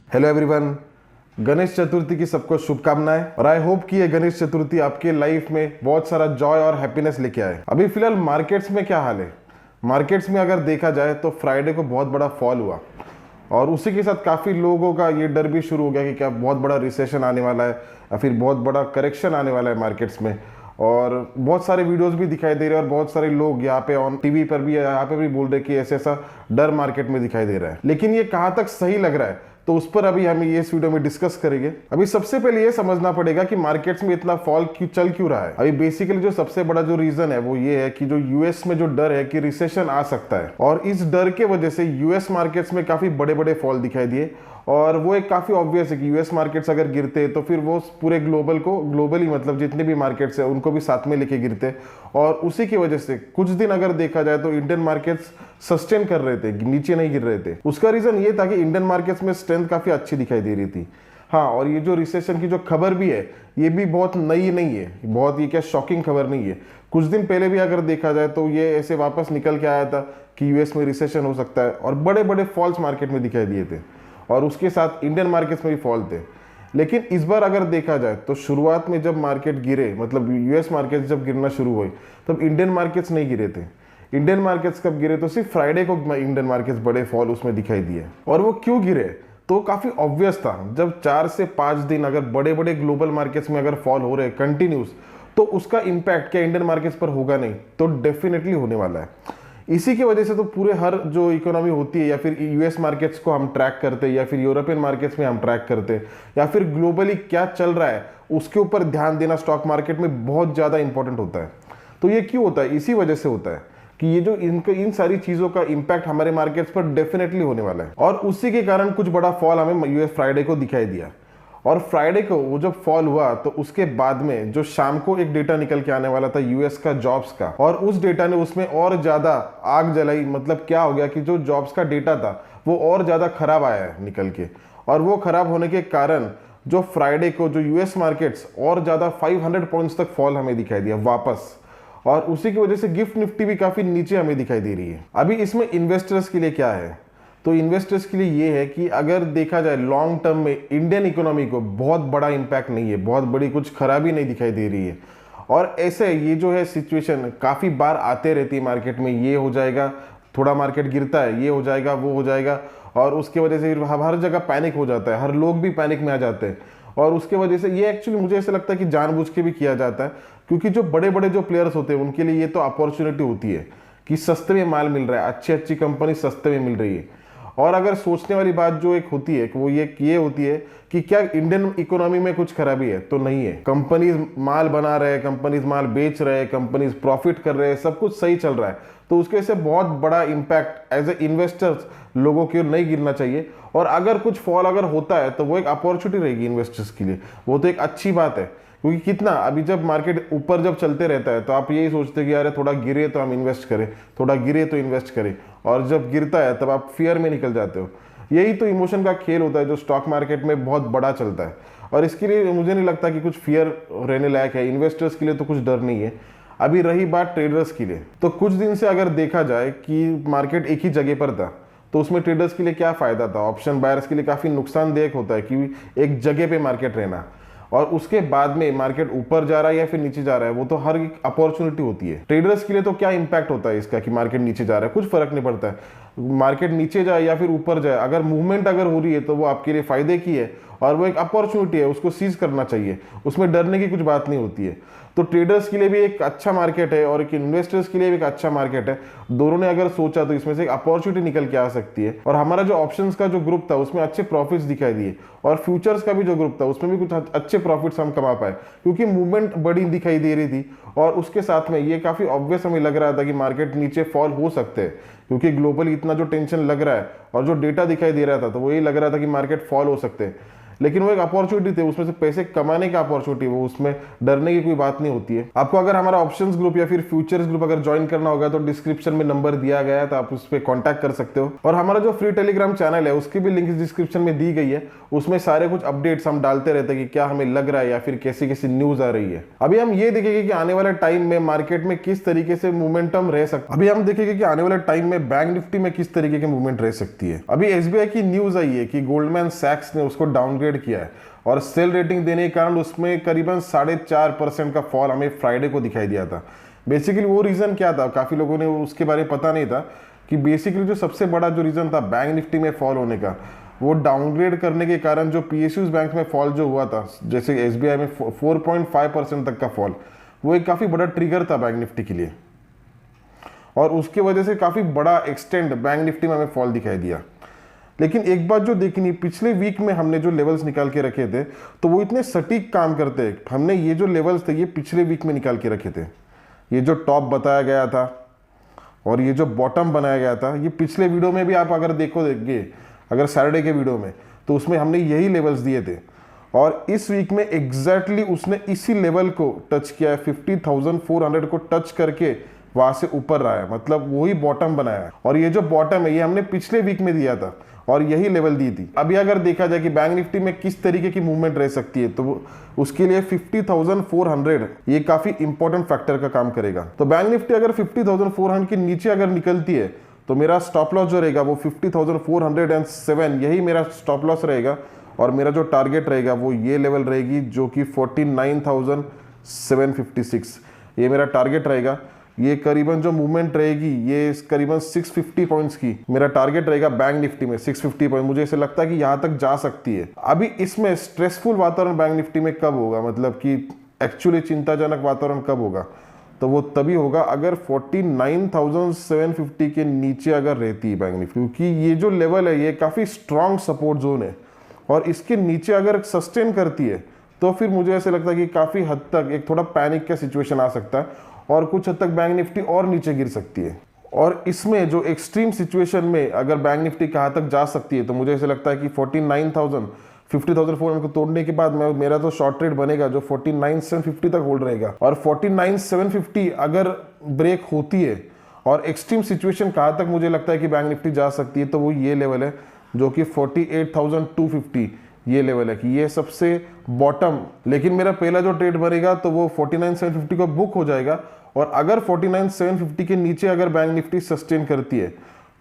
Hello everyone, Ganesh Chaturthi की सबको शुभकामनाएं। और आई होप कि ये गणेश चतुर्थी आपके लाइफ में बहुत सारा जॉय और हैप्पीनेस लेके आए। अभी फिलहाल मार्केट्स में क्या हाल है? मार्केट्स में अगर देखा जाए तो फ्राइडे को बहुत बड़ा फॉल हुआ और उसी के साथ काफ़ी लोगों का ये डर भी शुरू हो गया कि क्या बहुत बड़ा रिसेशन आने वाला है या फिर बहुत बड़ा करेक्शन आने वाला है मार्केट्स में। और बहुत सारे वीडियोस भी दिखाई दे रहे हैं और बहुत सारे लोग यहाँ पे ऑन टीवी पर भी यहाँ पे भी बोल रहे हैं कि ऐसा ऐसा डर मार्केट में दिखाई दे रहा है। लेकिन ये कहाँ तक सही लग रहा है तो उस पर अभी हम ये इस वीडियो में डिस्कस करेंगे। अभी सबसे पहले ये समझना पड़ेगा कि मार्केट्स में इतना फॉल चल क्यों रहा है। अभी बेसिकली जो सबसे बड़ा जो रीजन है वो ये है कि जो यूएस में जो डर है कि रिसेशन आ सकता है और इस डर के वजह से यूएस मार्केट्स में काफी बड़े बड़े फॉल दिखाई दिए। और वो एक काफी ऑब्वियस है कि यूएस मार्केट्स अगर गिरते तो फिर वो पूरे ग्लोबली मतलब जितने भी मार्केट्स है उनको भी साथ में लेके गिरते। और उसी की वजह से कुछ दिन अगर देखा जाए तो इंडियन मार्केट्स सस्टेन कर रहे थे, नीचे नहीं गिर रहे थे। उसका रीजन ये था कि इंडियन मार्केट्स में स्ट्रेंथ काफी अच्छी दिखाई दे रही थी। हाँ, और ये जो रिसेशन की जो खबर भी है ये भी बहुत नई नहीं है, बहुत ये क्या शॉकिंग खबर नहीं है। कुछ दिन पहले भी अगर देखा जाए तो ये ऐसे वापस निकल के आया था कि यूएस में रिसेशन हो सकता है और बड़े बड़े फॉल्स मार्केट में दिखाई दिए थे और उसके साथ इंडियन मार्केट्स में भी फॉल थे। लेकिन इस बार अगर देखा जाए तो शुरुआत में जब मार्केट गिरे, मतलब यूएस मार्केट्स जब गिरना शुरू हुए तब इंडियन मार्केट्स नहीं गिरे थे। इंडियन मार्केट्स कब गिरे तो सिर्फ फ्राइडे को इंडियन मार्केट्स बड़े फॉल उसमें दिखाई दिए। और वो क्यों गिरे तो काफी ऑब्वियस था। जब 4 से 5 दिन अगर बड़े बड़े ग्लोबल मार्केट्स में अगर फॉल हो रहे हैं कंटिन्यूस तो उसका इंपैक्ट क्या इंडियन मार्केट्स पर होगा? नहीं, तो डेफिनेटली होने वाला है। इसी की वजह से तो पूरे हर जो इकोनॉमी होती है या फिर यूएस मार्केट्स को हम ट्रैक करते हैं या फिर यूरोपियन मार्केट्स में हम ट्रैक करते हैं या फिर ग्लोबली क्या चल रहा है उसके ऊपर ध्यान देना स्टॉक मार्केट में बहुत ज़्यादा इंपॉर्टेंट होता है। तो ये क्यों होता है? इसी वजह से होता है कि ये जो इन सारी चीज़ों का इंपैक्ट हमारे मार्केट्स पर डेफिनेटली होने वाला है। और उसी के कारण कुछ बड़ा फॉल हमें यूएस फ्राइडे को दिखाई दिया। और फ्राइडे को वो जब फॉल हुआ तो उसके बाद में जो शाम को एक डेटा निकल के आने वाला था यूएस का जॉब्स का, और उस डेटा ने उसमें और ज्यादा आग जलाई। मतलब क्या हो गया कि जो जॉब्स का डेटा था वो और ज्यादा खराब आया है निकल के, और वो खराब होने के कारण जो फ्राइडे को जो यूएस मार्केट्स और ज्यादा 500 पॉइंट्स तक फॉल हमें दिखाई दिया वापस। और उसी की वजह से गिफ्ट निफ्टी भी काफी नीचे हमें दिखाई दे रही है। अभी इसमें इन्वेस्टर्स के लिए क्या है? तो इन्वेस्टर्स के लिए ये है कि अगर देखा जाए लॉन्ग टर्म में इंडियन इकोनॉमी को बहुत बड़ा इंपैक्ट नहीं है, बहुत बड़ी कुछ खराबी नहीं दिखाई दे रही है। और ऐसे ये जो है सिचुएशन काफ़ी बार आते रहती है मार्केट में, ये हो जाएगा, थोड़ा मार्केट गिरता है, ये हो जाएगा, वो हो जाएगा, और उसके वजह से हर जगह पैनिक हो जाता है, हर लोग भी पैनिक में आ जाते हैं। और उसके वजह से ये एक्चुअली मुझे ऐसा लगता है कि जानबूझ के भी किया जाता है, क्योंकि जो बड़े बड़े जो प्लेयर्स होते हैं उनके लिए ये तो अपॉर्चुनिटी होती है कि सस्ते में माल मिल रहा है, अच्छी अच्छी कंपनी सस्ते में मिल रही है। और अगर सोचने वाली बात जो एक होती है कि वो ये होती है कि क्या इंडियन इकोनॉमी में कुछ खराबी है? तो नहीं है। कंपनीज माल बना रहे हैं, कंपनीज माल बेच रहे हैं, कंपनीज प्रॉफिट कर रहे हैं, सब कुछ सही चल रहा है। तो उसके से बहुत बड़ा इंपैक्ट एज ए इन्वेस्टर्स लोगों की ओर नहीं गिरना चाहिए। और अगर कुछ फॉल अगर होता है तो वो एक अपॉर्चुनिटी रहेगी इन्वेस्टर्स के लिए, वो तो एक अच्छी बात है। क्योंकि कितना अभी जब मार्केट ऊपर जब चलते रहता है तो आप यही सोचते हैं कि अरे थोड़ा गिरे तो हम इन्वेस्ट करें, थोड़ा गिरे तो इन्वेस्ट करें, और जब गिरता है तब आप फियर में निकल जाते हो। यही तो इमोशन का खेल होता है जो स्टॉक मार्केट में बहुत बड़ा चलता है। और इसके लिए मुझे नहीं लगता कि कुछ फियर रहने लायक है। इन्वेस्टर्स के लिए तो कुछ डर नहीं है। अभी रही बात ट्रेडर्स के लिए, तो कुछ दिन से अगर देखा जाए कि मार्केट एक ही जगह पर था तो उसमें ट्रेडर्स के लिए क्या फायदा था? ऑप्शन बायर्स के लिए काफी नुकसानदेह होता है कि एक जगह पे मार्केट रहना, और उसके बाद में मार्केट ऊपर जा रहा है या फिर नीचे जा रहा है, वो तो हर एक अपॉर्चुनिटी होती है। ट्रेडर्स के लिए तो क्या इंपैक्ट होता है इसका कि मार्केट नीचे जा रहा है? कुछ फर्क नहीं पड़ता है, मार्केट नीचे जाए या फिर ऊपर जाए, अगर मूवमेंट अगर हो रही है तो वो आपके लिए फायदे की है और वो एक अपॉर्चुनिटी है, उसको सीज करना चाहिए, उसमें डरने की कुछ बात नहीं होती है। तो ट्रेडर्स के लिए भी एक अच्छा मार्केट है और एक इन्वेस्टर्स के लिए भी एक अच्छा मार्केट है। दोनों ने अगर सोचा तो इसमें से एक अपॉर्चुनिटी निकल के आ सकती है। और हमारा जो ऑप्शंस का जो ग्रुप था उसमें अच्छे प्रॉफिट्स दिखाई दिए, और फ्यूचर्स का भी जो ग्रुप था उसमें भी कुछ अच्छे प्रॉफिट्स हम कमा पाए, क्योंकि मूवमेंट बड़ी दिखाई दे रही थी। और उसके साथ में ये काफी ऑब्वियस हमें लग रहा था कि मार्केट नीचे फॉल हो सकते हैं, क्योंकि ग्लोबली इतना जो टेंशन लग रहा है और जो डेटा दिखाई दे रहा था तो वो यही लग रहा था कि मार्केट फॉल हो सकते हैं। लेकिन वो एक अपॉर्चुनिटी थी, उसमें से पैसे कमाने की अपॉर्चुनिटी, वो उसमें डरने की कोई बात नहीं होती है। आपको अगर हमारा ऑप्शंस ग्रुप या फिर फ्यूचर्स ग्रुप अगर ज्वाइन करना होगा तो डिस्क्रिप्शन में नंबर दिया गया है, तो आप उस पर कॉन्टैक्ट कर सकते हो। और हमारा जो फ्री टेलीग्राम चैनल है उसकी भी लिंक डिस्क्रिप्शन में दी गई है, उसमें सारे कुछ अपडेट्स हम डालते रहते हैं कि क्या हमें लग रहा है या फिर कैसी कैसी न्यूज आ रही है। अभी हम ये देखेंगे कि आने वाले टाइम में मार्केट में किस तरीके से मोमेंटम रह सकता है। अभी हम देखेंगे कि आने वाले टाइम में बैंक निफ्टी में किस तरीके की मूवमेंट रह सकती है। अभी एसबीआई की न्यूज आई है कि गोल्डमैन सैक्स ने उसको डाउनग्रेड किया है और सेल रेटिंग देने के कारण उसमें करीबन 4.5% का फॉल हमें फ्राइडे को दिखाई दिया था। बेसिकली वो रीजन क्या था, काफी लोगों ने उसके बारे में पता नहीं था कि बेसिकली जो सबसे बड़ा जो रीजन था बैंक निफ्टी में फॉल होने का, वो डाउनग्रेड करने के कारण जो पीएसयूज बैंक में फॉल जो हुआ था, जैसे एसबीआई में 4.5% तक का फॉल, वो एक काफी बड़ा ट्रिगर था बैंक निफ्टी के लिए, और उसकी वजह से काफी बड़ा एक्सटेंड बैंक निफ्टी में हमें फॉल दिखाई दिया। लेकिन एक बात जो देखनी, पिछले वीक में हमने जो लेवल्स निकाल के रखे थे तो वो इतने सटीक काम करते हैं। हमने ये जो लेवल्स थे ये पिछले वीक में निकाल के रखे थे। ये जो टॉप बताया गया था और ये जो बॉटम बनाया गया था, ये पिछले वीडियो में भी आप अगर देखोगे, अगर सैटरडे के वीडियो में, तो उसमें हमने यही लेवल्स दिए थे। और इस वीक में एग्जैक्टली उसने इसी लेवल को टच किया है, 50,400 को टच करके वहां से ऊपर रहा है, मतलब वही बॉटम बनाया है। और ये जो बॉटम है ये हमने पिछले वीक में दिया था और यही लेवल दी थी। अभी अगर देखा जाए कि बैंक निफ्टी में किस तरीके की मूवमेंट रह सकती है, तो उसके लिए 50,400 ये काफी इंपॉर्टेंट फैक्टर का काम करेगा। तो बैंक निफ्टी अगर 50,400 के नीचे अगर निकलती है तो मेरा स्टॉप लॉस जो रहेगा वो 50,407, यही मेरा स्टॉप लॉस रहेगा। और मेरा जो टारगेट रहेगा वो ये लेवल रहेगी जो कि 49,756, ये मेरा टारगेट रहेगा। ये करीबन जो मूवमेंट रहेगी ये करीबन 650 पॉइंट्स की मेरा टारगेट रहेगा बैंक निफ्टी में। 650 पॉइंट मुझे ऐसे लगता है कि यहाँ तक जा सकती है। अभी इसमें स्ट्रेसफुल वातावरण बैंक निफ्टी में कब होगा, मतलब कि एक्चुअली चिंताजनक वातावरण कब होगा, तो वो तभी होगा अगर 49,750 के नीचे अगर रहती है बैंक निफ्टी, क्योंकि ये जो लेवल है ये काफी स्ट्रॉन्ग सपोर्ट जोन है और इसके नीचे अगर सस्टेन करती है तो फिर मुझे ऐसे लगता है कि काफी हद तक एक थोड़ा पैनिक का सिचुएशन आ सकता है और कुछ हद तक बैंक निफ्टी और नीचे गिर सकती है। और इसमें जो एक्सट्रीम सिचुएशन में अगर बैंक निफ्टी कहाँ तक जा सकती है, तो मुझे ऐसे लगता है कि 50,400 को तोड़ने के बाद मेरा तो शॉर्ट ट्रेड बनेगा जो 49,750 तक होल्ड रहेगा। और 49,750 अगर ब्रेक होती है और एक्सट्रीम सिचुएशन कहाँ तक मुझे लगता है कि बैंक निफ्टी जा सकती है, तो वो ये लेवल है जो कि 48,250 ये लेवल है कि ये सबसे बॉटम। लेकिन मेरा पहला जो ट्रेड बनेगा तो वो 49,750 को बुक हो जाएगा और अगर 49,750 के नीचे अगर बैंक निफ्टी सस्टेन करती है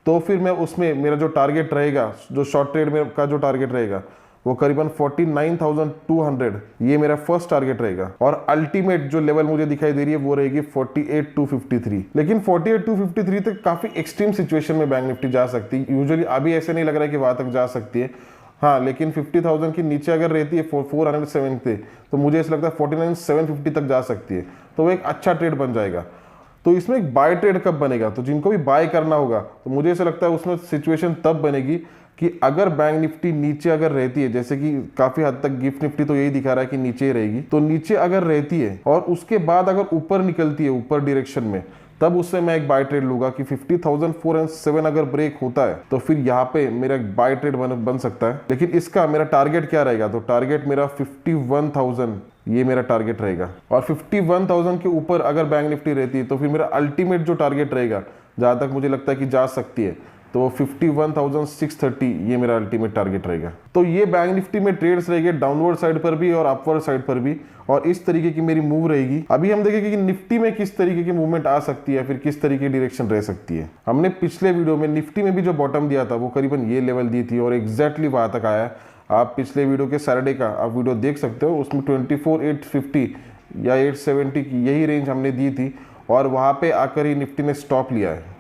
तो फिर मैं उसमें मेरा जो टारगेट रहेगा, जो शॉर्ट ट्रेड में का जो टारगेट रहेगा वो करीबन 49,200, ये मेरा फर्स्ट टारगेट रहेगा। और अल्टीमेट जो लेवल मुझे दिखाई दे रही है वो रहेगी 48,253। लेकिन 48,253 तक काफी एक्सट्रीम सिचुएशन में बैंक निफ्टी जा सकती है। यूजुअली अभी ऐसे नहीं लग रहा है कि वहां तक जा सकती है, हाँ, लेकिन 50,000 के नीचे अगर रहती है 407 पे, तो मुझे ऐसा लगता है 49,750 तक जा सकती है, तो वो एक अच्छा ट्रेड बन जाएगा। तो इसमें एक बाय ट्रेड कब बनेगा, तो जिनको भी बाय करना होगा तो मुझे ऐसा लगता है उसमें सिचुएशन तब बनेगी कि अगर बैंक निफ्टी नीचे अगर रहती है, जैसे कि काफी हद तक गिफ्ट निफ्टी तो यही दिखा रहा है कि नीचे ही रहेगी, तो नीचे अगर रहती है और उसके बाद अगर ऊपर निकलती है ऊपर डायरेक्शन में, तब उससे मैं एक बाय ट्रेड लूंगा कि 50,407 अगर ब्रेक होता है तो फिर यहाँ पे मेरा एक बाय ट्रेड बन सकता है। लेकिन इसका मेरा टारगेट क्या रहेगा, तो टारगेट मेरा 51,000 ये मेरा टारगेट रहेगा। और 51,000 के ऊपर अगर बैंक निफ्टी रहती है तो फिर मेरा अल्टीमेट जो टारगेट रहेगा, जहां तक मुझे लगता है कि जा सकती है, तो वो 51,630 ये मेरा अल्टीमेट टारगेट रहेगा। तो ये बैंक निफ्टी में ट्रेड्स रहेंगे डाउनवर्ड साइड पर भी और अपवर्ड साइड पर भी, और इस तरीके की मेरी मूव रहेगी। अभी हम देखेंगे कि निफ्टी में किस तरीके की मूवमेंट आ सकती है, फिर किस तरीके की डायरेक्शन रह सकती है। हमने पिछले वीडियो में निफ्टी में भी जो बॉटम दिया था वो करीबन ये लेवल दी थी और एग्जैक्टली वहां तक आया। आप पिछले वीडियो के सैटरडे का आप वीडियो देख सकते हो, उसमें 24,850 या 870 की यही रेंज हमने दी थी और वहां पे आकर ही निफ्टी ने स्टॉप लिया है।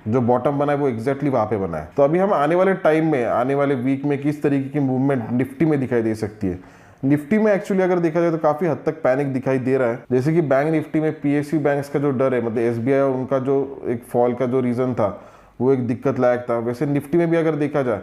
जो बॉटम बना है वो एग्जैक्टली वहां पे बना है। तो अभी हम आने वाले टाइम में, आने वाले वीक में किस तरीके की मूवमेंट निफ्टी में दिखाई दे सकती है। निफ्टी में एक्चुअली अगर देखा जाए तो काफी हद तक पैनिक दिखाई दे रहा है। जैसे कि बैंक निफ्टी में पीएसयू बैंक्स का जो डर है, मतलब एसबीआई और उनका जो एक फॉल का जो रीजन था वो एक दिक्कत लायक था, वैसे निफ्टी में भी अगर देखा जाए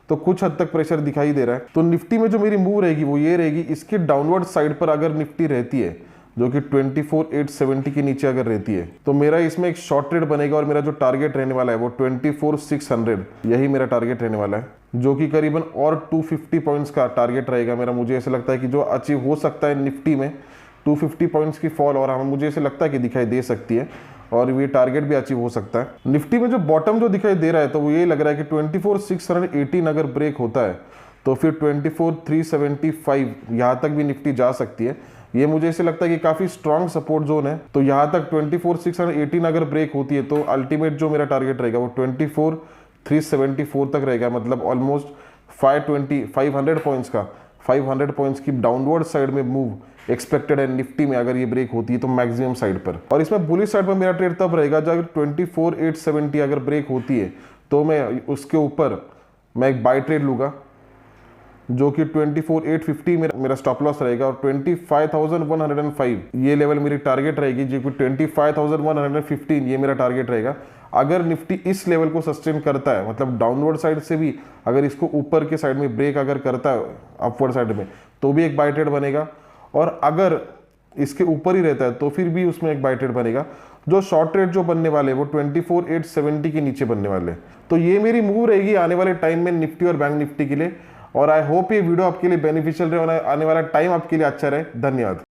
तो कुछ हद तक प्रेशर दिखाई दे रहा है। तो निफ्टी में जो मेरी मूव रहेगी वो ये रहेगी, इसके डाउनवर्ड साइड पर अगर निफ्टी रहती है जो कि 24,870 के नीचे अगर रहती है तो मेरा इसमें एक शॉर्ट ट्रेड बनेगा और मेरा जो टारगेट रहने वाला है वो 24,600, यही मेरा टारगेट रहने वाला है, जो कि करीबन और 250 पॉइंट्स का टारगेट रहेगा मेरा। मुझे ऐसा लगता है कि जो अचीव हो सकता है निफ्टी में 250 पॉइंट्स की फॉल, और मुझे ऐसे लगता है कि दिखाई दे सकती है और ये टारगेट भी अचीव हो सकता है। निफ्टी में जो बॉटम जो दिखाई दे रहा है तो वो ये लग रहा है कि 24,618 अगर ब्रेक होता है तो फिर 24,375 यहाँ तक भी निफ्टी जा सकती है। ये मुझे ऐसे लगता है कि काफ़ी स्ट्रॉन्ग सपोर्ट जोन है। तो यहाँ तक 24,618 अगर ब्रेक होती है तो अल्टीमेट जो मेरा टारगेट रहेगा वो 24,374 तक रहेगा, मतलब ऑलमोस्ट 500 पॉइंट्स का 500 पॉइंट्स की डाउनवर्ड साइड में मूव एक्सपेक्टेड है निफ्टी में अगर ये ब्रेक होती है तो मैक्सिमम साइड पर। और इसमें बुलिश साइड पर मेरा ट्रेड तब रहेगा जब 24,870 अगर ब्रेक होती है तो मैं उसके ऊपर मैं एक बाय ट्रेड लूँगा, जो कि 24,850 मेरा स्टॉप लॉस रहेगा, और 25,105 ये लेवल मेरी टारगेट रहेगी, जो कि 25,115 ये मेरा टारगेट रहेगा। अगर निफ्टी इस लेवल को सस्टेन करता है, मतलब डाउनवर्ड साइड से भी अगर इसको ऊपर के साइड में ब्रेक अगर करता है अपवर्ड साइड में तो भी एक बाय ट्रेड बनेगा, और अगर इसके ऊपर ही रहता है तो फिर भी उसमें एक बाय ट्रेड बनेगा। जो शॉर्ट ट्रेड जो बनने वाले वो 24,870 के नीचे बनने वाले। तो ये मेरी मूव रहेगी आने वाले टाइम में निफ्टी और बैंक निफ्टी के लिए, और आई होप ये वीडियो आपके लिए बेनिफिशियल रहे और आने वाला टाइम आपके लिए अच्छा रहे। धन्यवाद।